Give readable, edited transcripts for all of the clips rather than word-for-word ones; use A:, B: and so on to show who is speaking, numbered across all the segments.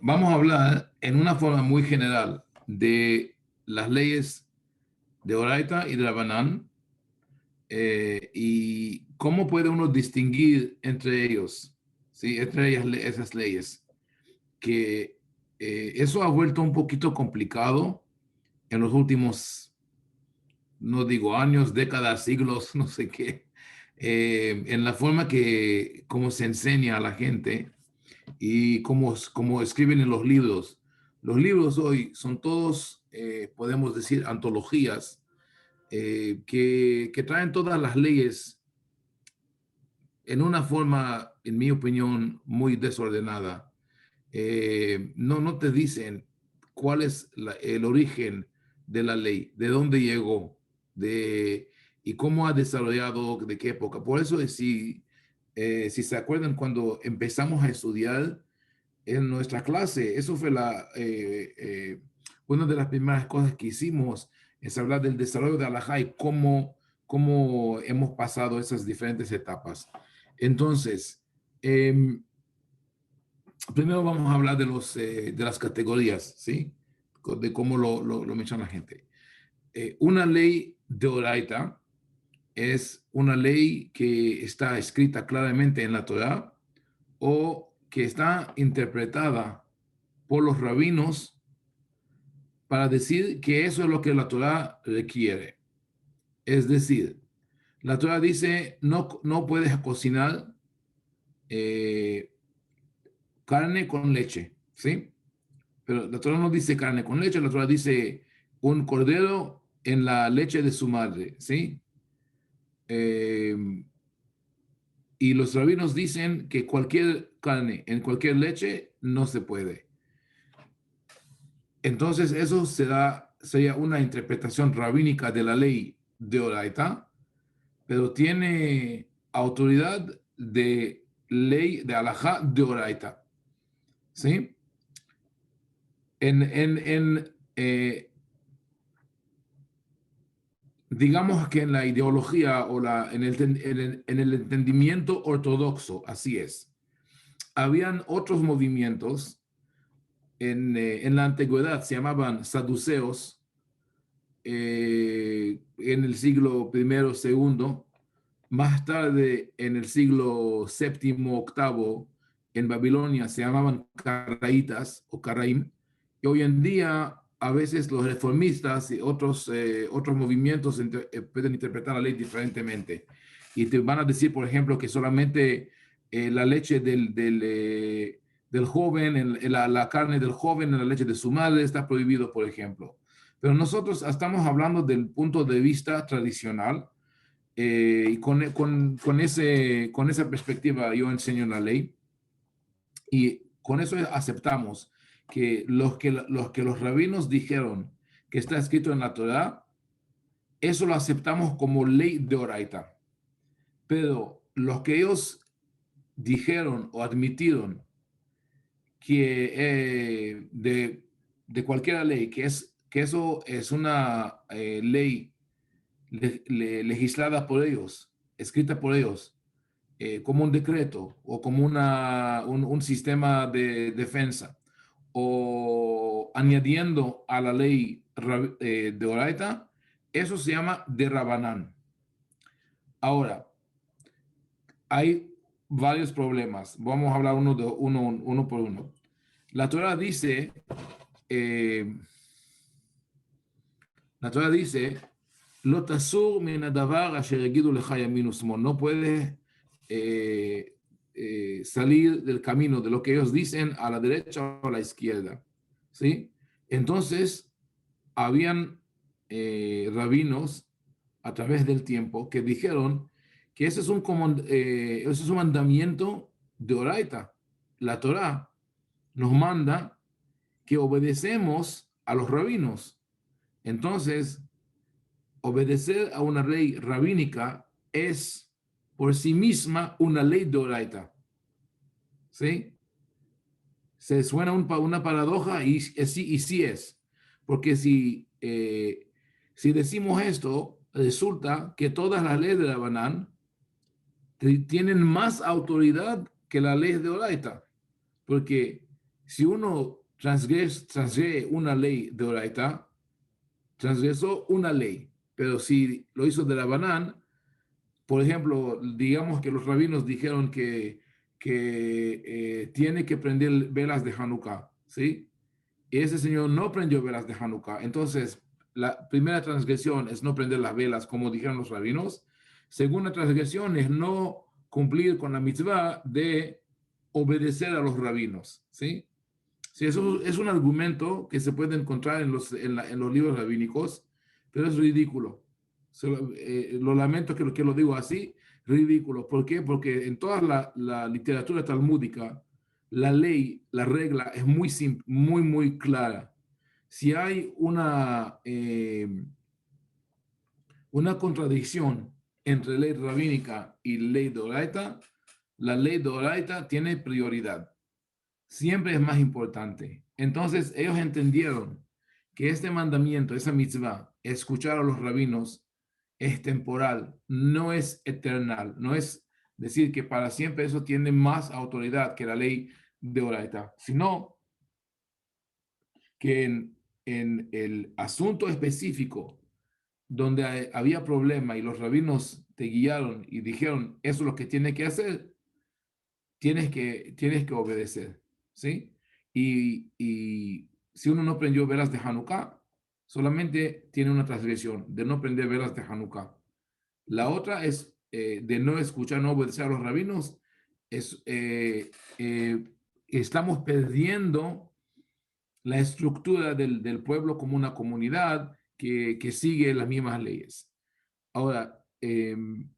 A: Vamos a hablar en una forma muy general de las leyes de Oraita y de Rabanán y cómo puede uno distinguir entre ellos, ¿sí? Entre ellas, esas leyes, que eso ha vuelto un poquito complicado en los últimos, no digo años, décadas, siglos, no sé qué, en la forma que, como se enseña a la gente y como escriben en los libros. Los libros hoy son todos, podemos decir, antologías que traen todas las leyes en una forma, en mi opinión, muy desordenada. No te dicen cuál es el origen de la ley, de dónde llegó, y cómo ha desarrollado, de qué época. Por eso, si se acuerdan, cuando empezamos a estudiar en nuestra clase, eso fue una de las primeras cosas que hicimos, es hablar del desarrollo de Alajá y cómo hemos pasado esas diferentes etapas. Entonces, eh, primero vamos a hablar de las categorías, ¿sí? De cómo lo menciona la gente. Una ley de Oraita es una ley que está escrita claramente en la Torá o que está interpretada por los rabinos para decir que eso es lo que la Torá requiere. Es decir, la Torá dice no puedes cocinar eh, carne con leche, ¿sí? Pero la Torah no dice carne con leche, la Torah dice un cordero en la leche de su madre, ¿sí? Eh, y los rabinos dicen que cualquier carne en cualquier leche no se puede. Entonces eso sería una interpretación rabínica de la ley de Oraita, pero tiene autoridad de ley de Alajá de Oraita, ¿sí? Digamos que en la ideología o en el entendimiento ortodoxo, así es. Habían otros movimientos en la antigüedad, se llamaban saduceos, en el siglo primero, segundo. Más tarde, en el siglo séptimo, octavo, en Babilonia se llamaban caraítas o caraim. Y hoy en día, a veces los reformistas y otros movimientos pueden interpretar la ley diferentemente. Y te van a decir, por ejemplo, que solamente la leche del joven, la carne del joven en la leche de su madre está prohibido, por ejemplo. Pero nosotros estamos hablando del punto de vista tradicional, y con esa perspectiva yo enseño la ley y con eso aceptamos que los rabinos dijeron que está escrito en la Torá, eso lo aceptamos como ley de Oraita. Pero los que ellos dijeron o admitieron que de cualquier ley, que eso es una ley legislada por ellos, escrita por ellos, como un decreto o como un sistema de defensa, o añadiendo a la ley de Oraita, eso se llama de Rabanán. Ahora, hay varios problemas. Vamos a hablar uno por uno. La Torah dice, eh, la Torah dice, לא תסור מן הדבר אשר יגידו לך ימין ושמאל. No puedes salir del camino de lo que ellos dicen a la derecha o a la izquierda, ¿sí? Entonces, habían rabinos a través del tiempo que dijeron que ese es un mandamiento de Oraita. La Torá nos manda que obedecemos a los rabinos. Entonces, obedecer a una ley rabínica es por sí misma una ley de Oraita. ¿Sí? Se suena una paradoja y sí es. Porque si decimos esto, resulta que todas las leyes de Rabanán tienen más autoridad que la ley de Oraita. Porque Si uno transgrede una ley de Oraita, transgresó una ley, pero si lo hizo de la banán, por ejemplo, digamos que los rabinos dijeron que tiene que prender velas de Hanukkah, ¿sí? Y ese señor no prendió velas de Hanukkah. Entonces, la primera transgresión es no prender las velas, como dijeron los rabinos. Segunda transgresión es no cumplir con la mitzvah de obedecer a los rabinos, ¿sí? Sí, eso es un argumento que se puede encontrar en los libros rabínicos, pero es ridículo. Lo lamento que lo digo así, ridículo. ¿Por qué? Porque en toda la literatura talmúdica, la ley, la regla es muy simple, muy clara. Si hay una contradicción entre ley rabínica y ley de Oraita, la ley de Oraita tiene prioridad, siempre es más importante. Entonces ellos entendieron que este mandamiento, esa mitzvah, escuchar a los rabinos, es temporal, no es eternal, no es decir que para siempre eso tiene más autoridad que la ley de Oraita, sino que en el asunto específico donde había problema y los rabinos te guiaron y dijeron, eso es lo que tienes que hacer, tienes que obedecer, ¿sí? Y si uno no prendió velas de Hanukkah, solamente tiene una transgresión de no prender velas de Hanukkah. La otra es de no escuchar, no obedecer a los rabinos. Es, estamos perdiendo la estructura del pueblo como una comunidad que sigue las mismas leyes. Ahora, el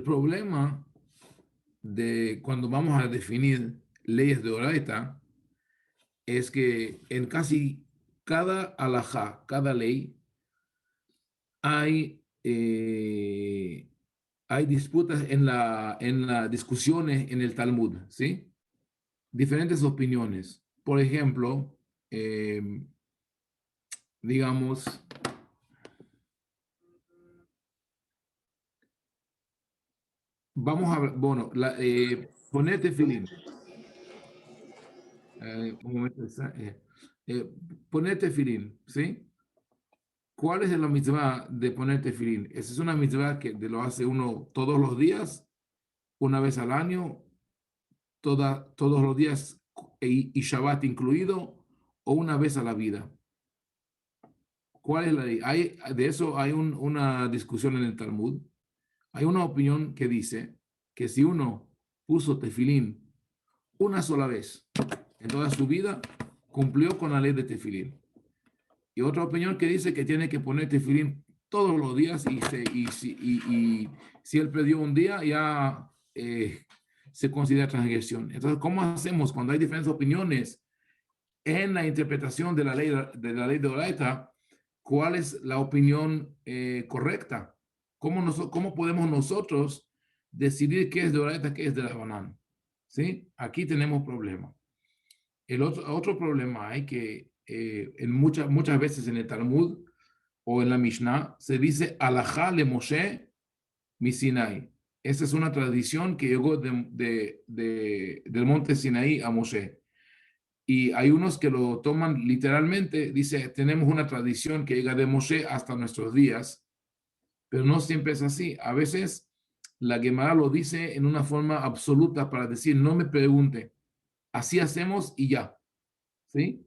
A: problema de cuando vamos a definir leyes de Oraita es que en casi cada alajá, cada ley, hay, hay disputas en las discusiones en el Talmud, ¿sí? Diferentes opiniones. Por ejemplo, digamos, vamos a ver, bueno, poner tefilín. Un momento, eh, poner tefilín, ¿sí? ¿Cuál es la mitzvah de poner tefilín? Esa es una mitzvah que lo hace uno todos los días, una vez al año, todos los días y Shabbat incluido, o una vez a la vida. ¿Cuál es la ley? De eso hay una discusión en el Talmud. Hay una opinión que dice que si uno puso tefilín una sola vez en toda su vida, cumplió con la ley de tefilín. Y otra opinión que dice que tiene que poner tefilín todos los días y si él perdió un día ya se considera transgresión. Entonces, ¿cómo hacemos cuando hay diferentes opiniones en la interpretación de la ley de Oraita? ¿Cuál es la opinión correcta? ¿Cómo podemos nosotros decidir qué es de Oraita, qué es de la banana? ¿Sí? Aquí tenemos problema. El otro problema hay que en muchas veces en el Talmud o en la Mishnah se dice alajá le Moshe mi Sinai. Esa es una tradición que llegó del monte Sinaí a Moshe. Y hay unos que lo toman literalmente, dice, tenemos una tradición que llega de Moshe hasta nuestros días, pero no siempre es así. A veces la Gemara lo dice en una forma absoluta para decir, no me pregunte, así hacemos y ya, ¿sí?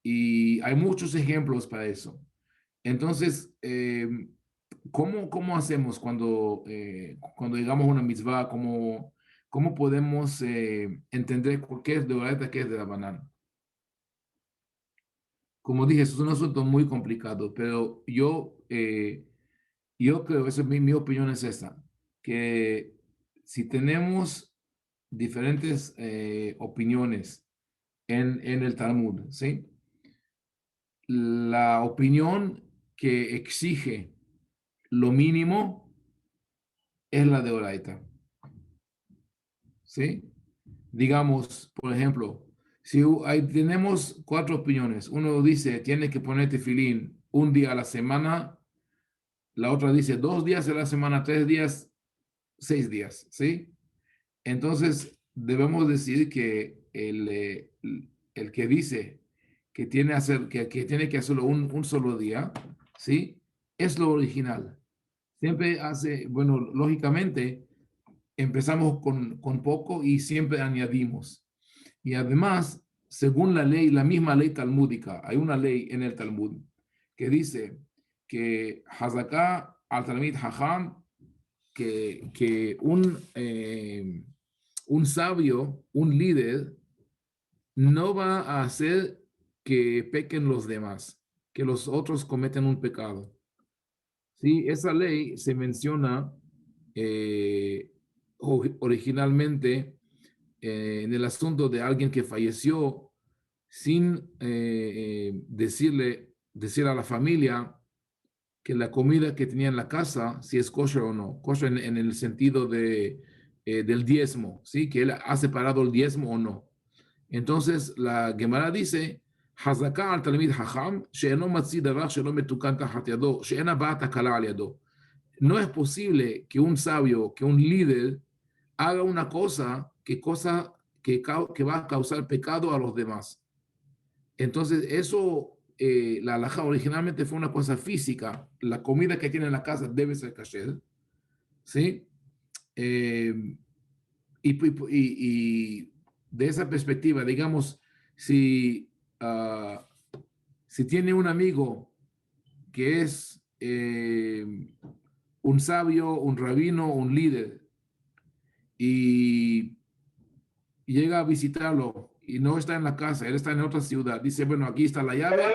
A: Y hay muchos ejemplos para eso. Entonces, ¿cómo hacemos cuando llegamos a una mitzvah? ¿Cómo podemos entender qué es de Oraita, qué es de la banana? Como dije, eso es un asunto muy complicado, pero yo creo, esa es mi opinión es esta, que si tenemos diferentes opiniones en el Talmud, ¿sí? La opinión que exige lo mínimo es la de Oraita, ¿sí? Digamos, por ejemplo, si tenemos cuatro opiniones, uno dice, tiene que poner tefilín un día a la semana, la otra dice 2 días a la semana, 3 días, 6 días, ¿sí? Entonces, debemos decir que el que dice que que tiene que hacerlo un solo día, ¿sí? Es lo original. Siempre hace, bueno, lógicamente, empezamos con poco y siempre añadimos. Y además, según la ley, la misma ley talmúdica, hay una ley en el Talmud que dice que Hazaká al Talmid Hajam, que un sabio, un líder, no va a hacer que pequen los demás, que los otros cometen un pecado. Sí, esa ley se menciona eh, originalmente en el asunto de alguien que falleció sin decir a la familia que la comida que tenía en la casa, si es kosher o no, kosher en el sentido del diezmo, ¿sí? Que él ha separado el diezmo o no. Entonces la Gemara dice, חזקה על תלמיד חכם שאינו מציא דבר שלא מתוקן תחת ידו, שאינה באה תקלה על ידו. No es posible que un sabio, que un líder haga una cosa que va a causar pecado a los demás. Entonces, eso, la alhaja originalmente fue una cosa física. La comida que tiene en la casa debe ser kasher, ¿sí? Eh, y de esa perspectiva, digamos, si, uh, si tiene un amigo que es un sabio, un rabino, un líder, y llega a visitarlo y no está en la casa, él está en otra ciudad, dice, bueno, aquí está la llave,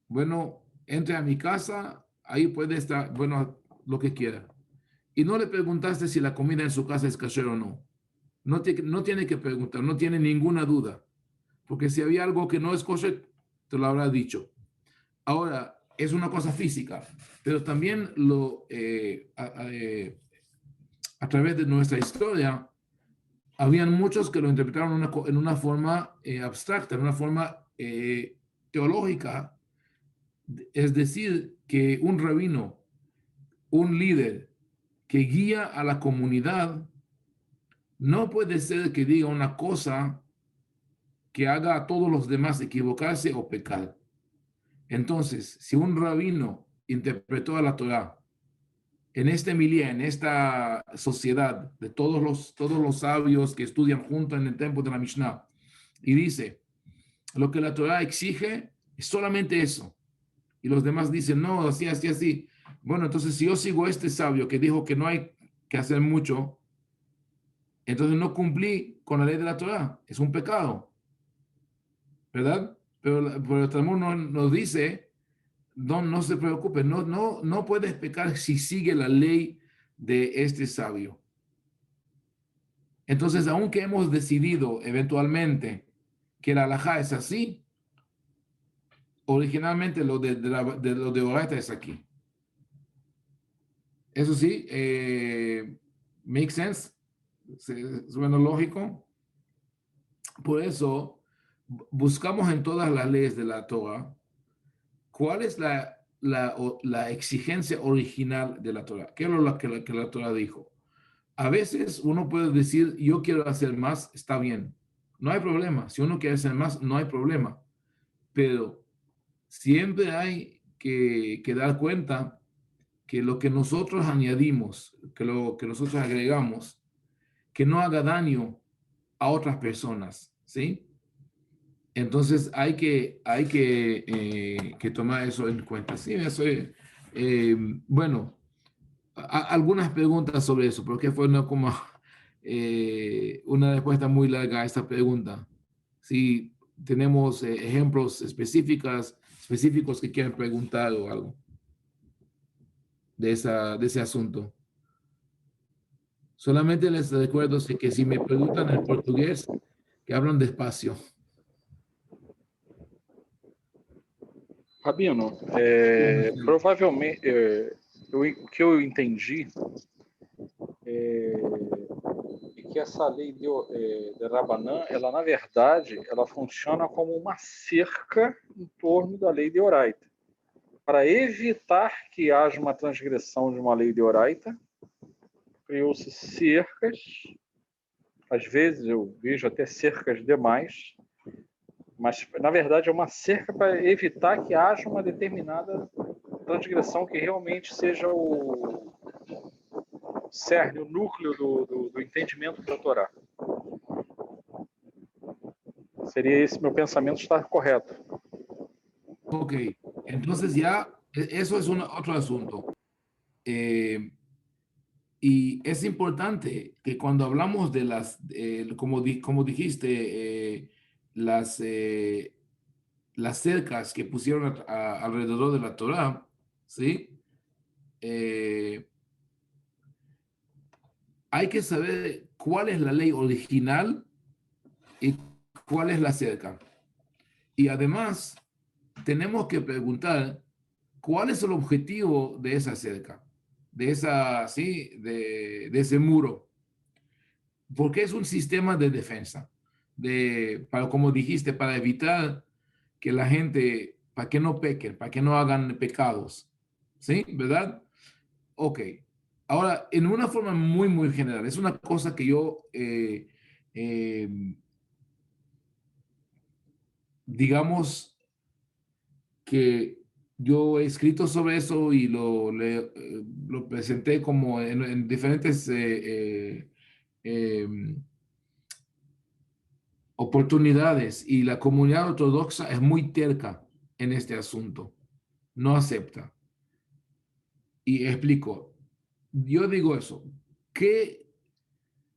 A: bueno, entre a mi casa, ahí puede estar, bueno, lo que quiera. Y no le preguntaste si la comida en su casa es kasher o no. No tiene que preguntar, no tiene ninguna duda. Porque si había algo que no es kosher, te lo habrá dicho. Ahora, es una cosa física, pero también a través de nuestra historia, habían muchos que lo interpretaron en una forma abstracta, en una forma teológica. Es decir, que un rabino, un líder que guía a la comunidad, no puede ser que diga una cosa que haga a todos los demás equivocarse o pecar. Entonces, si un rabino interpretó a la Torá en esta milía, en esta sociedad de todos los sabios que estudian juntos en el templo de la Mishnah, y dice, lo que la Torá exige es solamente eso, y los demás dicen, no, así, así, así. Bueno, entonces si yo sigo a este sabio que dijo que no hay que hacer mucho, entonces no cumplí con la ley de la Torá, es un pecado, ¿verdad? Pero el Talmud nos dice, no se preocupe, no puedes pecar si sigue la ley de este sabio. Entonces, aunque hemos decidido eventualmente que la halajá es así, originalmente lo de Oraita es aquí. Eso sí, make sense, suena lógico. Por eso buscamos en todas las leyes de la Torah cuál es la exigencia original de la Torah. ¿Qué es lo que la Torah dijo? A veces uno puede decir, yo quiero hacer más, está bien. No hay problema. Si uno quiere hacer más, no hay problema. Pero siempre hay que dar cuenta que lo que nosotros añadimos, que lo que nosotros agregamos, que no haga daño a otras personas, ¿sí? Entonces que tomar eso en cuenta. Sí, eso es, bueno, algunas preguntas sobre eso, porque fue una respuesta muy larga a esta pregunta. Si tenemos ejemplos específicos que quieran preguntar o algo de ese asunto. Solamente les recuerdo que si me preguntan en portugués, que hablan despacio.
B: Rabino, provavelmente, o que eu entendi é que essa lei de Rabanã, ela na verdade, ela funciona como uma cerca em torno da lei de Oraita, para evitar que haja uma transgressão de uma lei de Oraita criou-se cercas, às vezes eu vejo até cercas demais, mas na verdade é uma cerca para evitar que haja uma determinada transgressão que realmente seja o cerne, o núcleo do entendimento da Torá. Seria esse meu pensamento estar correto.
A: Ok, entonces ya, eso es otro asunto. Y es importante que cuando hablamos de las, como dijiste, las cercas que pusieron alrededor de la Torá, ¿sí? Hay que saber cuál es la ley original y cuál es la cerca. Y además, tenemos que preguntar cuál es el objetivo de esa cerca, de esa, sí, de ese muro, porque es un sistema de defensa, para, como dijiste, para evitar que la gente, para que no pequen, para que no hagan pecados, ¿sí? ¿Verdad? Ok. Ahora, en una forma muy, muy general, es una cosa que yo, digamos, que yo he escrito sobre eso y lo presenté como en diferentes oportunidades, y la comunidad ortodoxa es muy terca en este asunto, no acepta. Y explico, yo digo eso,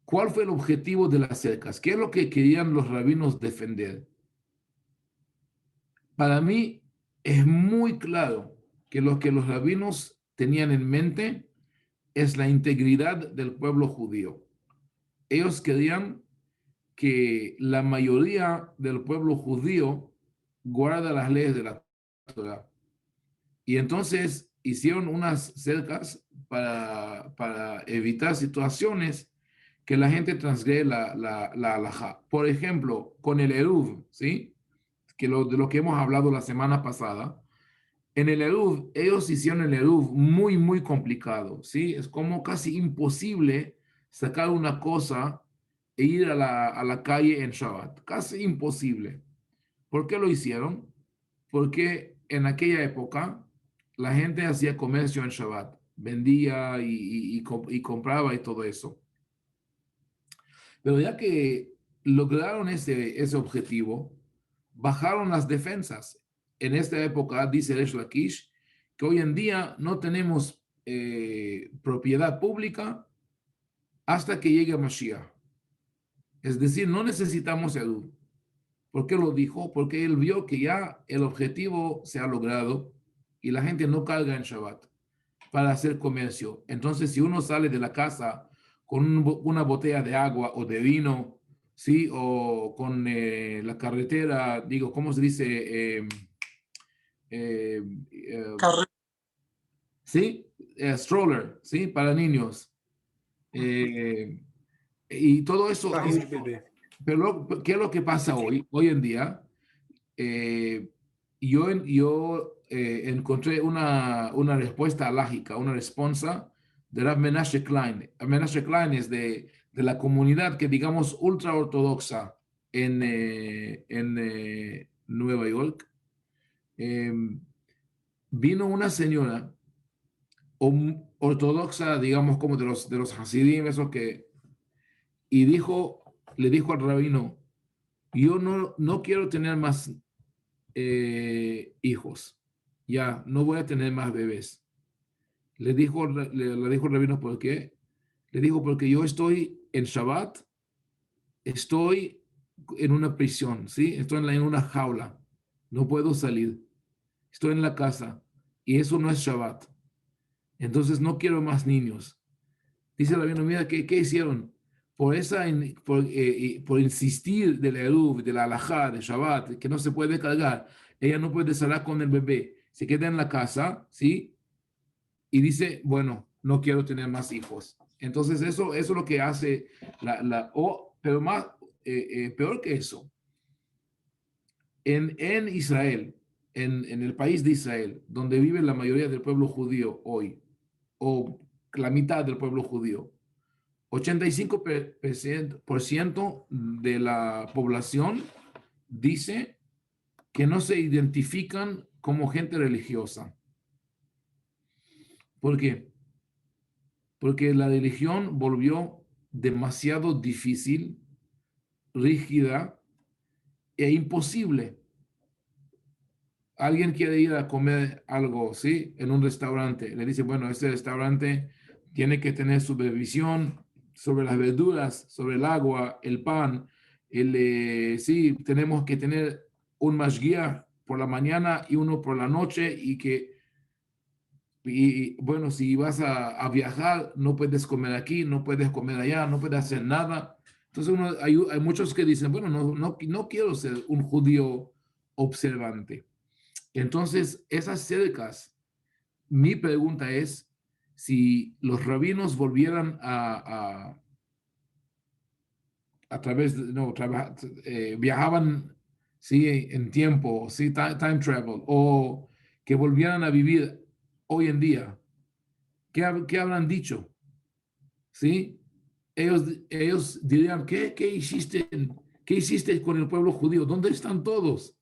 A: ¿cuál fue el objetivo de las cercas? ¿Qué es lo que querían los rabinos defender? Para mí es muy claro que lo que los rabinos tenían en mente es la integridad del pueblo judío. Ellos querían que la mayoría del pueblo judío guarda las leyes de la Torah. Y entonces hicieron unas cercas para evitar situaciones que la gente transgrede la halajá. Por ejemplo, con el eruv, ¿sí? De lo que hemos hablado la semana pasada. En el eruv, ellos hicieron el eruv muy, muy complicado, ¿sí? Es como casi imposible sacar una cosa e ir a la calle en Shabbat. Casi imposible. ¿Por qué lo hicieron? Porque en aquella época la gente hacía comercio en Shabbat, vendía y compraba y todo eso. Pero ya que lograron ese objetivo, bajaron las defensas. En esta época, dice Resh Lakish, que hoy en día no tenemos propiedad pública hasta que llegue Mashiach. Es decir, no necesitamos Edud. ¿Por qué lo dijo? Porque él vio que ya el objetivo se ha logrado y la gente no carga en Shabbat para hacer comercio. Entonces, si uno sale de la casa con una botella de agua o de vino, ¿sí? O con la carretera, digo, ¿cómo se dice? Eh, eh, ¿Sí? Stroller, ¿sí? Para niños. Eh, y todo eso, pero ¿qué es lo que pasa hoy en día? Yo encontré una respuesta alágica, una respuesta de Rav Menashe Klein. Rav Menashe Klein es de la comunidad que digamos ultra ortodoxa en Nueva York. Vino una señora ortodoxa, digamos como de los Hasidim, eso y le dijo al rabino, yo no quiero tener más hijos. Ya, no voy a tener más bebés. Le dijo el rabino, ¿por qué? Le dijo, porque yo estoy en Shabbat, estoy en una prisión, ¿sí? Estoy en una jaula. No puedo salir. Estoy en la casa. Y eso no es Shabbat. Entonces no quiero más niños. Dice el rabino, mira, ¿qué hicieron? Por insistir del eruv, de la halajá, de Shabbat, que no se puede cargar, ella no puede salir con el bebé, se queda en la casa, ¿sí? Y dice, bueno, no quiero tener más hijos. Entonces eso es lo que hace pero más, peor que eso, en Israel, en el país de Israel, donde vive la mayoría del pueblo judío hoy, o la mitad del pueblo judío, 85% de la población dice que no se identifican como gente religiosa. ¿Por qué? Porque la religión volvió demasiado difícil, rígida e imposible. Alguien quiere ir a comer algo, ¿sí? En un restaurante. Le dice, bueno, este restaurante tiene que tener supervisión sobre las verduras, sobre el agua, el pan. Sí, tenemos que tener un mashgiach por la mañana y uno por la noche y bueno, si vas a viajar, no puedes comer aquí, no puedes comer allá, no puedes hacer nada. Entonces hay muchos que dicen, bueno, no quiero ser un judío observante. Entonces, esas cercas, mi pregunta es, si los rabinos volvieran a través de, no, viajaban, sí, en tiempo, sí, time travel, o que volvieran a vivir hoy en día, ¿qué habrán dicho? ¿Sí? Ellos dirían, ¿qué hiciste con el pueblo judío? ¿Dónde están todos?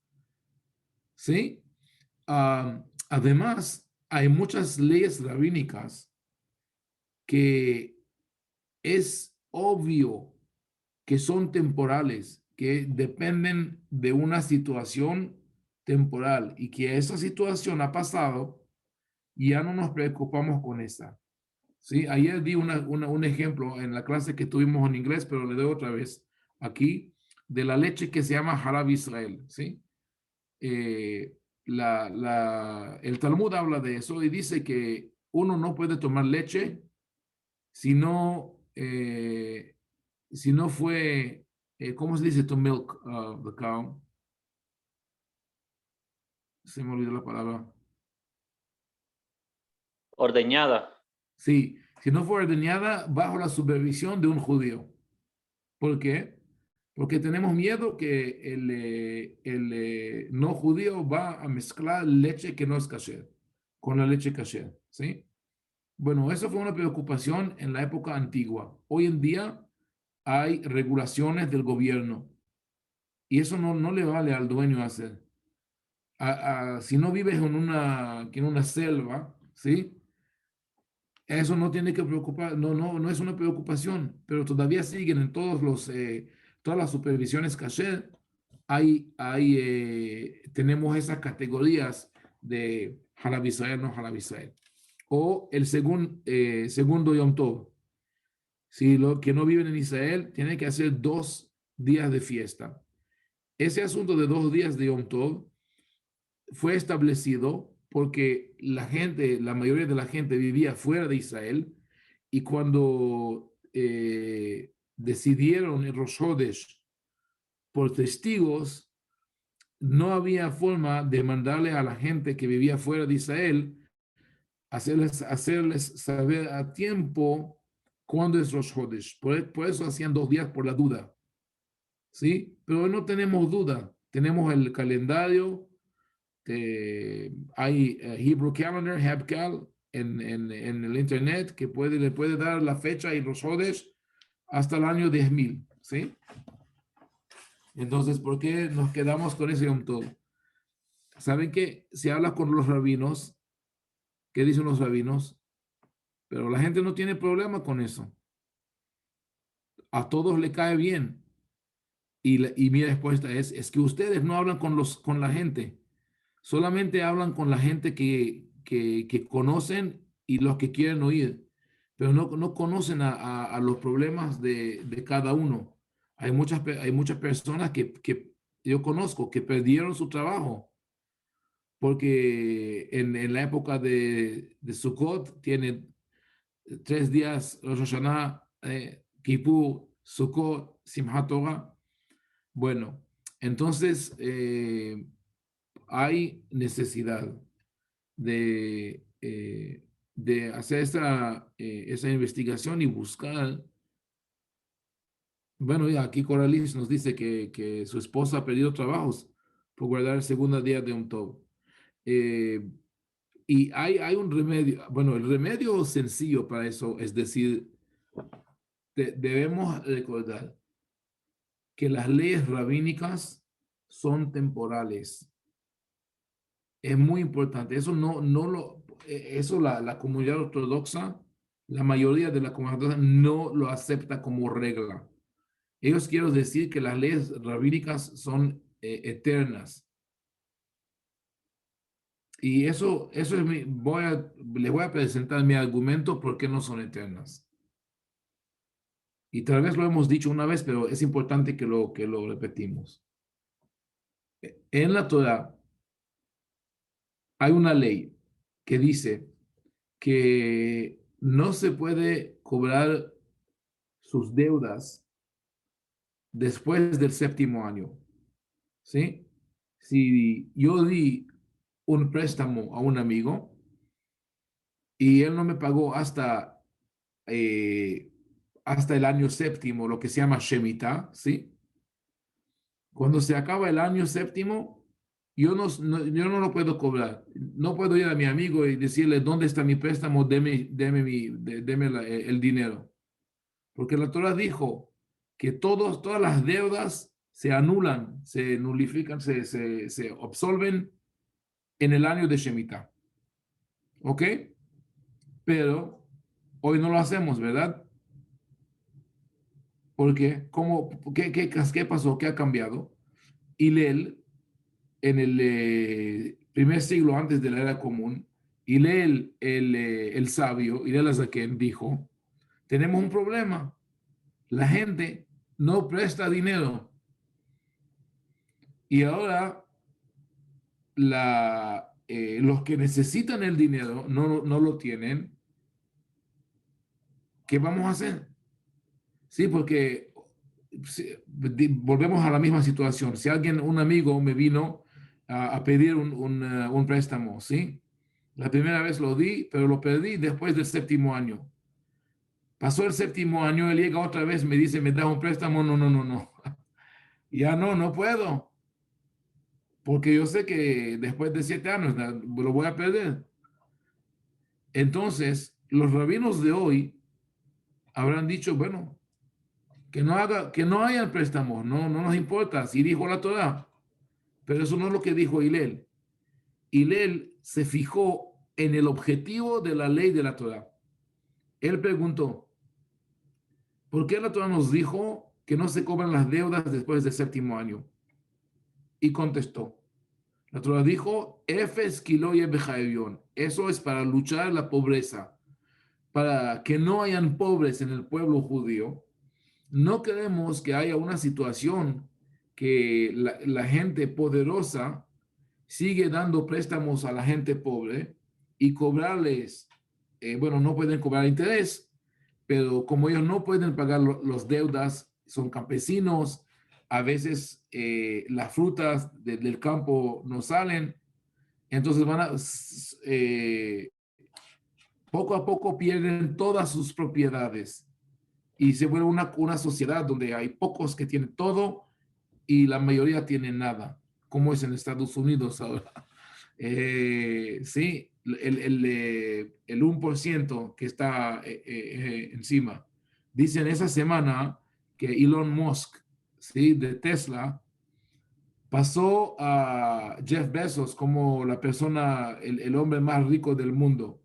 A: ¿Sí? Además, hay muchas leyes rabínicas que es obvio que son temporales, que dependen de una situación temporal y que esa situación ha pasado y ya no nos preocupamos con esa. ¿Sí? Ayer di un ejemplo en la clase que tuvimos en inglés, pero le doy otra vez aquí, de la leche que se llama Halab Israel. ¿Sí? Eh, el Talmud habla de eso y dice que uno no puede tomar leche si no, si no fue, ¿cómo se dice to milk the cow? Se me olvidó la palabra.
C: Ordeñada.
A: Sí, si no fue ordeñada bajo la supervisión de un judío. ¿Por qué? Porque tenemos miedo que el no judío va a mezclar leche que no es kasher con la leche kasher, ¿sí? Bueno, eso fue una preocupación en la época antigua. Hoy en día hay regulaciones del gobierno y eso no le vale al dueño hacer. Si no vives en una selva, ¿sí? Eso no tiene que preocupar, no es una preocupación, pero todavía siguen en todas las supervisiones kasher, tenemos esas categorías de Halab Israel, no Halab Israel. O el segundo Yom Tov. Si los que no viven en Israel tienen que hacer 2 días de fiesta. Ese asunto de 2 días de Yom Tov fue establecido porque la mayoría de la gente vivía fuera de Israel y cuando decidieron en Rosh Hodesh por testigos, no había forma de mandarle a la gente que vivía fuera de Israel, hacerles saber a tiempo cuándo es Rosh Hodesh. Por eso hacían 2 días por la duda. ¿Sí? Pero no tenemos duda. Tenemos el calendario. Hay Hebrew Calendar, HabCal, en el internet que le puede dar la fecha y los Hodesh hasta el año 10,000, ¿sí? Entonces, ¿por qué nos quedamos con ese Yom Tov? ¿Saben qué? Se habla con los rabinos, ¿qué dicen los rabinos? Pero la gente no tiene problema con eso. A todos le cae bien. Y mi respuesta es que ustedes no hablan con la gente. Solamente hablan con la gente que conocen y los que quieren oír, pero no conocen a los problemas de cada uno. Hay muchas personas que yo conozco que perdieron su trabajo porque en la época de Sukkot tiene 3 días, Rosh Hashanah, Kippur, Sukkot, Simchat Torah. Bueno, entonces hay necesidad de hacer esa investigación y buscar. Bueno, ya aquí Coralis nos dice que su esposa ha perdido trabajos por guardar el segundo día de un Tov. Y hay un remedio. Bueno, el remedio sencillo para eso es decir, debemos recordar que las leyes rabínicas son temporales. Es muy importante. Eso eso la comunidad ortodoxa, la mayoría de la comunidad ortodoxa no lo acepta como regla. Ellos quieren decir que las leyes rabínicas son eternas. Y eso es les voy a presentar mi argumento por qué no son eternas. Y tal vez lo hemos dicho una vez, pero es importante que lo repetimos. En la Torah hay una ley que dice que no se puede cobrar sus deudas después del séptimo año. ¿Sí? Si yo di un préstamo a un amigo y él no me pagó hasta el año séptimo, lo que se llama Shemitah, ¿sí? Cuando se acaba el año séptimo, yo no lo puedo cobrar. No puedo ir a mi amigo y decirle, ¿dónde está mi préstamo? Deme el dinero. Porque la Torah dijo que todas las deudas se anulan, se nulifican, se absolven en el año de Shemitah. ¿Ok? Pero hoy no lo hacemos, ¿verdad? Porque, ¿qué pasó? ¿Qué ha cambiado? Hillel, en el primer siglo antes de la era común, Hillel, el sabio, Hillel Azaken, dijo, tenemos un problema. La gente no presta dinero. Y ahora los que necesitan el dinero no lo tienen. ¿Qué vamos a hacer? Sí, porque volvemos a la misma situación. Si un amigo me vino a pedir un préstamo, ¿sí? La primera vez lo di, pero lo perdí después del séptimo año. Pasó el séptimo año, él llega otra vez, me dice, ¿me da un préstamo? No. Ya no puedo. Porque yo sé que después de 7 años lo voy a perder. Entonces, los rabinos de hoy habrán dicho, bueno, que no haya préstamos, no nos importa, si dijo la Torah. Pero eso no es lo que dijo Hillel. Hillel se fijó en el objetivo de la ley de la Torah. Él preguntó, ¿por qué la Torah nos dijo que no se cobran las deudas después del séptimo año? Y contestó, la Torah dijo, Efes kiloye bejaevion. Eso es para luchar la pobreza, para que no hayan pobres en el pueblo judío. No queremos que haya una situación que la gente poderosa sigue dando préstamos a la gente pobre y cobrarles, bueno, no pueden cobrar interés, pero como ellos no pueden pagar los deudas, son campesinos, a veces las frutas del campo no salen, entonces poco a poco pierden todas sus propiedades y se vuelve una sociedad donde hay pocos que tienen todo y la mayoría tienen nada, como es en Estados Unidos ahora. Sí, el 1% que está encima. Dicen esa semana que Elon Musk, ¿sí? De Tesla, pasó a Jeff Bezos como la persona, el hombre más rico del mundo,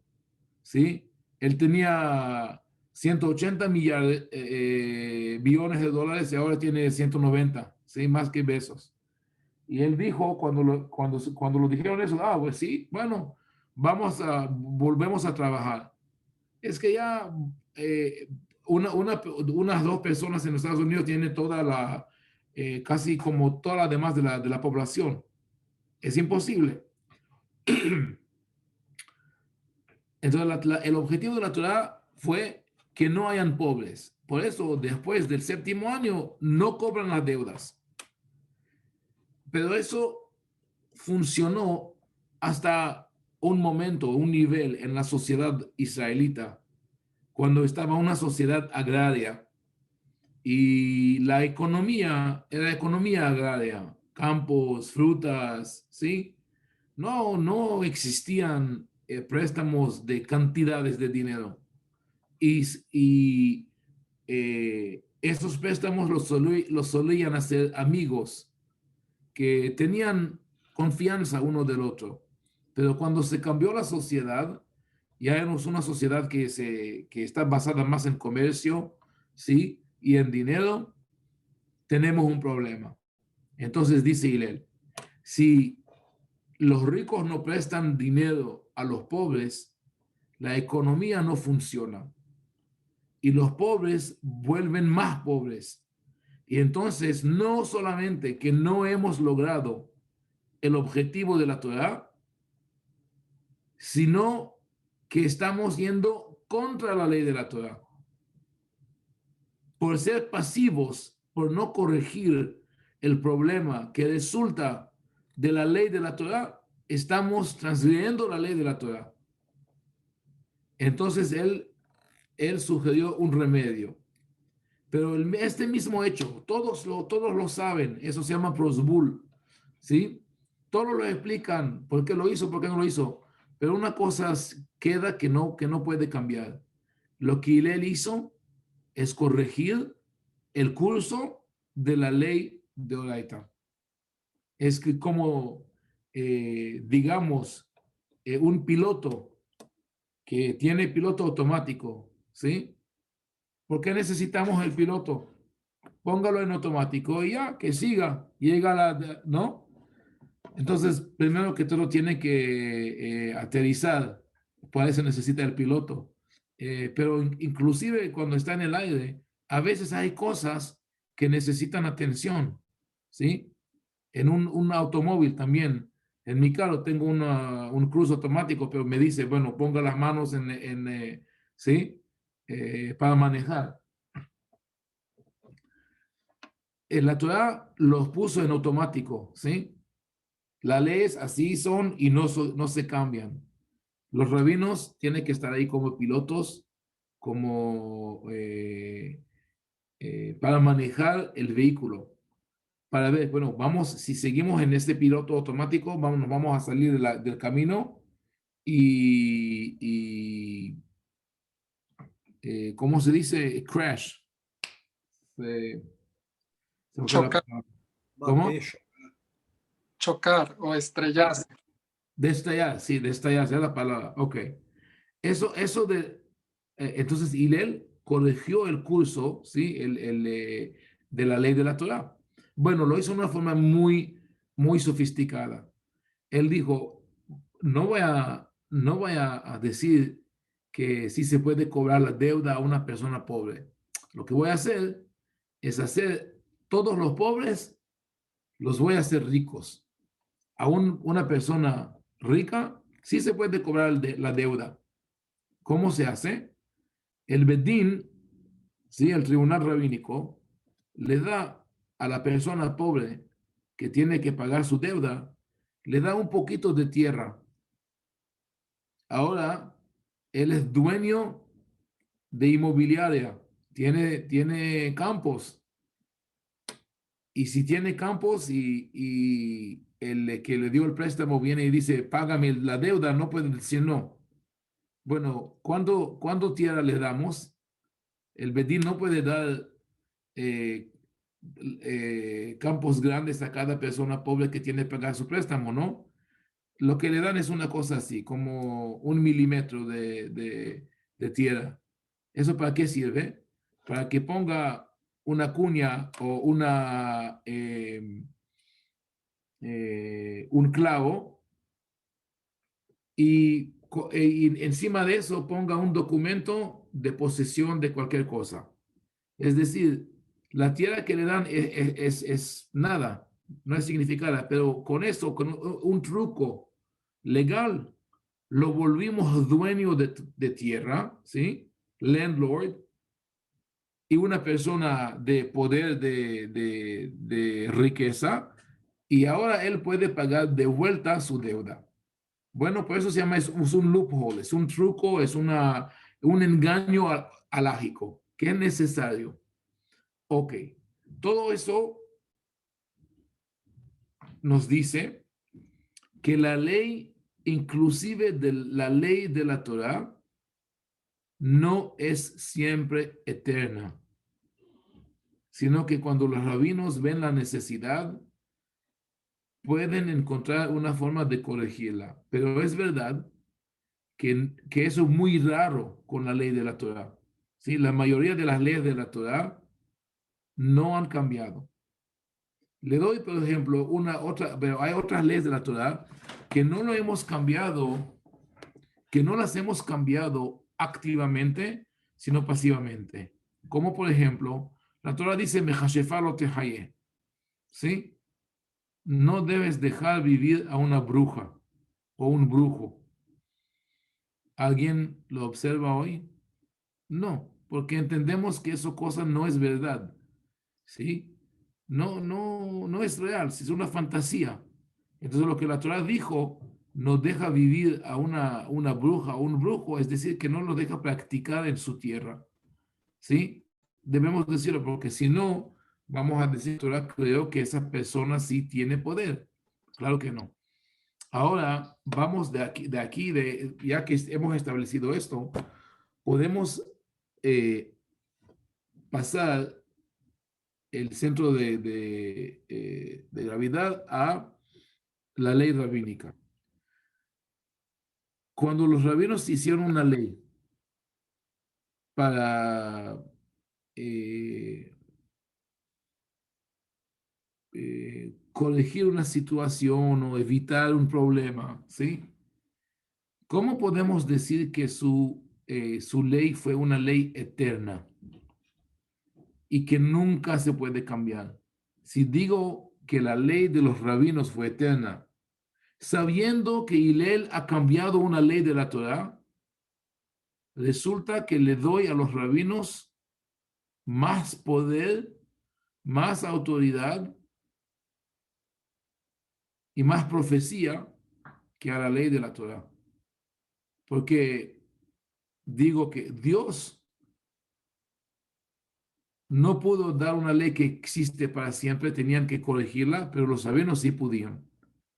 A: ¿sí? Él tenía 180 billones de dólares y ahora tiene 190, ¿sí? Más que Bezos. Y él dijo, cuando lo dijeron eso, pues sí, bueno, volvemos a trabajar. Es que ya unas dos personas en los Estados Unidos tienen casi como toda la demás de la población. Es imposible. Entonces, el objetivo de la Torah fue que no hayan pobres. Por eso, después del séptimo año, no cobran las deudas. Pero eso funcionó hasta un momento, un nivel en la sociedad israelita, cuando estaba una sociedad agraria y la economía era economía agraria, campos, frutas, ¿sí? No existían préstamos de cantidades de dinero. Y esos préstamos los solían hacer amigos que tenían confianza uno del otro. Pero cuando se cambió la sociedad, ya es una sociedad que está basada más en comercio, ¿sí? Y en dinero, tenemos un problema. Entonces dice Hillel, si los ricos no prestan dinero a los pobres, la economía no funciona y los pobres vuelven más pobres. Y entonces no solamente que no hemos logrado el objetivo de la Torah, sino que estamos yendo contra la ley de la Torah. Por ser pasivos, por no corregir el problema que resulta de la ley de la Torah, estamos transgrediendo la ley de la Torah. Entonces él sugirió un remedio. Pero este mismo hecho, todos lo saben, eso se llama prosbul, ¿sí? Todos lo explican, por qué lo hizo, por qué no lo hizo. Pero una cosa queda que no puede cambiar. Lo que él hizo es corregir el curso de la ley de Oraita. Es que como, digamos, un piloto que tiene piloto automático, ¿sí? ¿Por qué necesitamos el piloto? Póngalo en automático y ya, que siga, llega ¿no? Entonces, primero que todo tiene que aterrizar, para eso necesita el piloto. Pero inclusive cuando está en el aire, a veces hay cosas que necesitan atención, ¿sí? En un automóvil también. En mi carro tengo un cruce automático, pero me dice, bueno, ponga las manos ¿sí? Para manejar. La Torah los puso en automático, ¿sí? Las leyes así son y no se cambian. Los rabinos tienen que estar ahí como pilotos, como para manejar el vehículo. Para ver, bueno, si seguimos en este piloto automático, nos vamos a salir del camino y ¿cómo se dice? Crash. Se me fue
C: Chocar,
A: ¿Cómo?
C: chocar o estrellarse.
A: Destallar, sí, destallar, esa es la palabra. Ok. Eso entonces Hillel corrigió el curso, ¿sí? De la ley de la Torah. Bueno, lo hizo de una forma muy sofisticada. Él dijo, no voy a decir que sí se puede cobrar la deuda a una persona pobre. Lo que voy a hacer es hacer todos los pobres, los voy a hacer ricos. A una persona rica sí se puede cobrar la deuda. ¿Cómo se hace? El Bedín, ¿sí? El tribunal rabínico, le da a la persona pobre que tiene que pagar su deuda, le da un poquito de tierra. Ahora, él es dueño de inmobiliaria, tiene campos. Y si tiene campos y el que le dio el préstamo viene y dice, págame la deuda, no puede decir no. Bueno, ¿cuándo tierra le damos? El Bedín no puede dar eh, campos grandes a cada persona pobre que tiene que pagar su préstamo, ¿no? Lo que le dan es una cosa así, como 1 milímetro de tierra. ¿Eso para qué sirve? Para que ponga una cuña o un clavo y encima de eso ponga un documento de posesión de cualquier cosa. Es decir, la tierra que le dan es nada, no es significada, pero con eso, con un truco legal, lo volvimos dueño de tierra, ¿sí? Landlord, y una persona de poder de riqueza, y ahora él puede pagar de vuelta su deuda. Bueno, por eso se llama, es un loophole, es un truco, es un engaño alágico que es necesario. Ok, todo eso nos dice que la ley, inclusive de la ley de la Torah, no es siempre eterna. sino que cuando los rabinos ven la necesidad, pueden encontrar una forma de corregirla. Pero es verdad que eso es muy raro con la ley de la Torá. ¿Sí? La mayoría de las leyes de la Torá no han cambiado. Le doy, por ejemplo, pero hay otras leyes de la Torá que no lo hemos cambiado, que no las hemos cambiado activamente, sino pasivamente. Como por ejemplo, la Torá dice, Mejashefá lo tehaye, ¿sí? No debes dejar vivir a una bruja o un brujo. ¿Alguien lo observa hoy? No, porque entendemos que eso cosa no es verdad, ¿sí? No es real, es una fantasía. Entonces lo que la Torah dijo, no deja vivir a una bruja o un brujo, es decir, que no lo deja practicar en su tierra, ¿sí? Debemos decirlo, porque si no, vamos a decir, Torah creo que esa persona sí tiene poder. Claro que no. Ahora, vamos ya que hemos establecido esto, podemos pasar el centro de gravedad a la ley rabínica. Cuando los rabinos hicieron una ley para corregir una situación o evitar un problema, ¿sí? ¿Cómo podemos decir que su ley fue una ley eterna y que nunca se puede cambiar? Si digo que la ley de los rabinos fue eterna, sabiendo que Hillel ha cambiado una ley de la Torá, resulta que le doy a los rabinos más poder, más autoridad y más profecía que a la ley de la Torá. Porque digo que Dios no pudo dar una ley que existe para siempre, tenían que corregirla, pero los rabinos sí podían.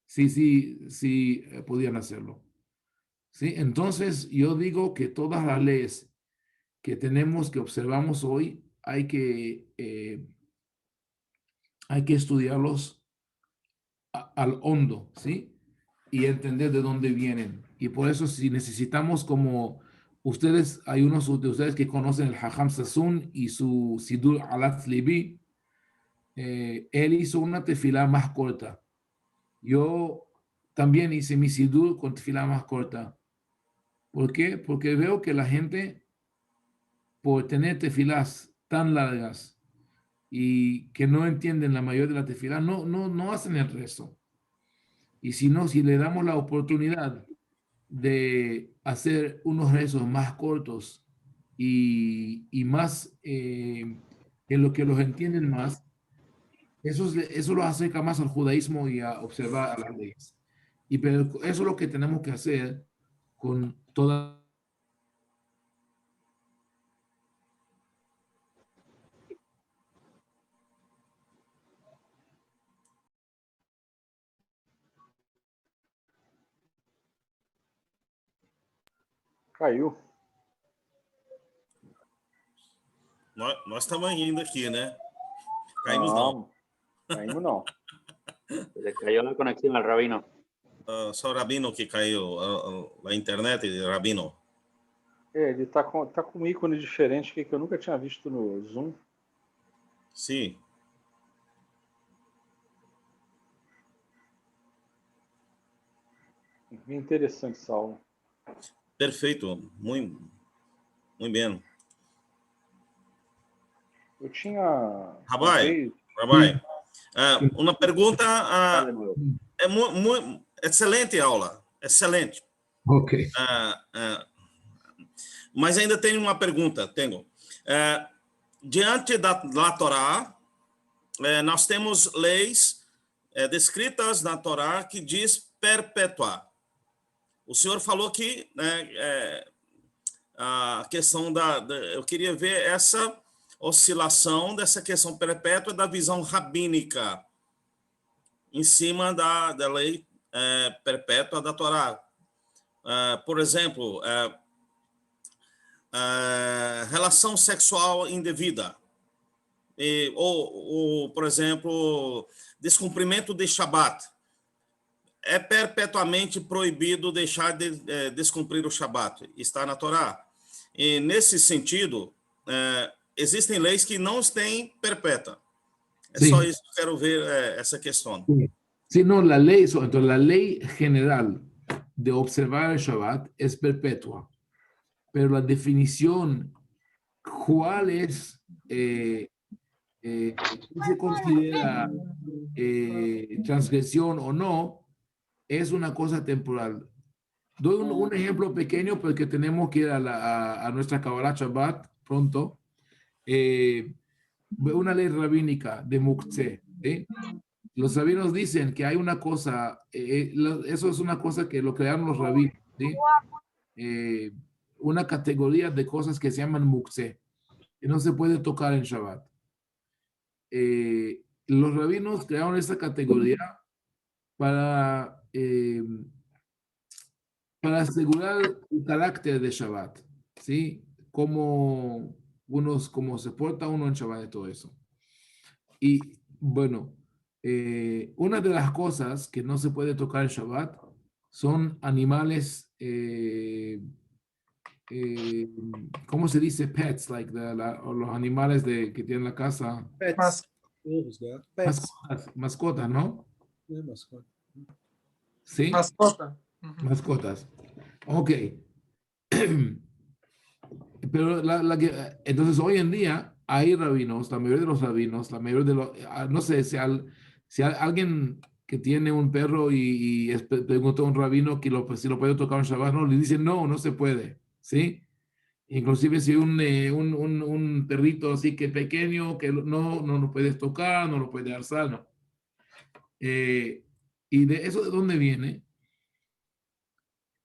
A: Sí, podían hacerlo. ¿Sí? Entonces, yo digo que todas las leyes que tenemos, que observamos hoy, hay que estudiarlos al hondo, ¿sí? Y entender de dónde vienen. Y por eso, si necesitamos, como ustedes, hay unos de ustedes que conocen el Hajam Sassoon y su Sidur Alat Libi, él hizo una tefilá más corta. Yo también hice mi Sidur con tefilá más corta. ¿Por qué? Porque veo que la gente, por tener tefilás tan largas y que no entienden la mayoría de la tefilá, no hacen el resto. Y si no, si le damos la oportunidad de hacer unos rezos más cortos y más en lo que los entienden más, eso lo acerca más al judaísmo y a observar a las leyes. Pero eso es lo que tenemos que hacer con toda.
B: Caiu.
C: Nós estamos indo aqui, né? Caímos não.
B: Caímos não.
D: Se le cayó la conexión al rabino.
C: Só o Rabino que caiu, a internet de Rabino.
B: Ele tá com um ícone diferente que eu nunca tinha visto no Zoom.
C: Sim.
B: Bem interessante essa aula.
C: Perfeito, muito bem.
B: Eu tinha...
C: Rabai, uma pergunta... é muito excelente aula, excelente.
A: Ok.
C: Mas ainda tenho uma pergunta, diante da Torá, nós temos leis descritas na Torá que diz perpetuar. O senhor falou que a questão eu queria ver essa oscilação dessa questão perpétua da visão rabínica em cima da lei perpétua da Torá. Por exemplo, relação sexual indevida. ou, por exemplo, descumprimento de Shabat. É perpetuamente proibido deixar de descumprir o Shabat. Está na Torá. E, nesse sentido, existem leis que não têm perpétua. É
A: Sí.
C: só isso que eu quero ver, essa questão.
A: Sí. Sí, no, la ley, entonces la ley general de observar el Shabbat es perpetua, pero la definición, cuál es, qué se considera transgresión o no, es una cosa temporal. Doy un ejemplo pequeño porque tenemos que ir a nuestra Kabbalah Shabbat pronto. Una ley rabínica de Muktzeh. Los rabinos dicen que hay una cosa, eso es una cosa que lo crearon los rabinos, ¿sí? Una categoría de cosas que se llaman Muktzeh, que no se puede tocar en Shabbat. Los rabinos crearon esta categoría para asegurar el carácter de Shabbat, ¿sí? Cómo se porta uno en Shabbat y todo eso. Y bueno, una de las cosas que no se puede tocar en Shabbat son animales, ¿cómo se dice? Pets, like o los animales que tienen la casa.
E: Pets. Pets.
A: Mascotas, ¿no?
E: Mascota.
A: Sí.
E: Mascota.
A: Mascotas. Ok. Pero entonces hoy en día hay rabinos, la mayoría de los rabinos, la mayoría de los, no sé, si alguien que tiene un perro y preguntó a un rabino que si lo puede tocar en Shabbat, no, le dicen no se puede, ¿sí? Inclusive si un perrito así que pequeño, que no lo puedes tocar, no lo puedes alzar, no. ¿Y de eso de dónde viene?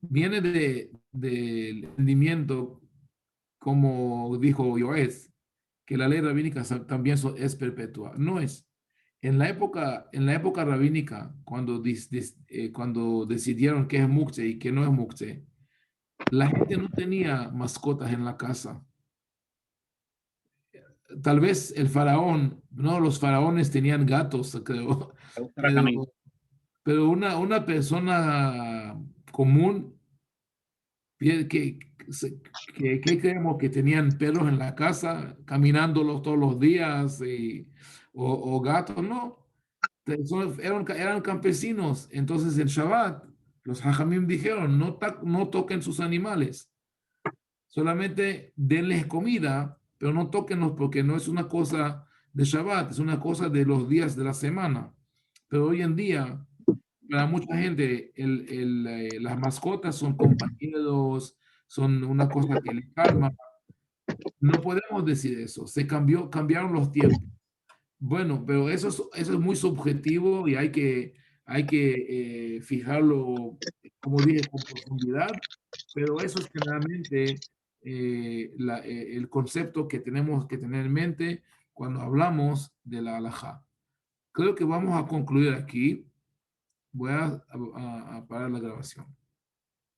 A: Viene del entendimiento, como dijo Yoes, que la ley rabínica también es perpetua. No es. En la época rabínica, cuando decidieron qué es muktzeh y qué no es muktzeh, la gente no tenía mascotas en la casa. Tal vez el faraón, no, los faraones tenían gatos, creo. Pero una persona común que creemos que tenían perros en la casa, caminándolos todos los días, o gatos, no. Eran campesinos. Entonces el Shabbat, los Hajamim dijeron, no toquen sus animales. Solamente denles comida, pero no toquenlos porque no es una cosa de Shabbat, es una cosa de los días de la semana. Pero hoy en día, para mucha gente, las mascotas son compañeros, son una cosa que le calma. No podemos decir eso. Cambiaron los tiempos. Bueno, pero eso es muy subjetivo y hay que fijarlo, como dije, con profundidad. Pero eso es generalmente el concepto que tenemos que tener en mente cuando hablamos de la halajá. Creo que vamos a concluir aquí. Voy a parar la grabación.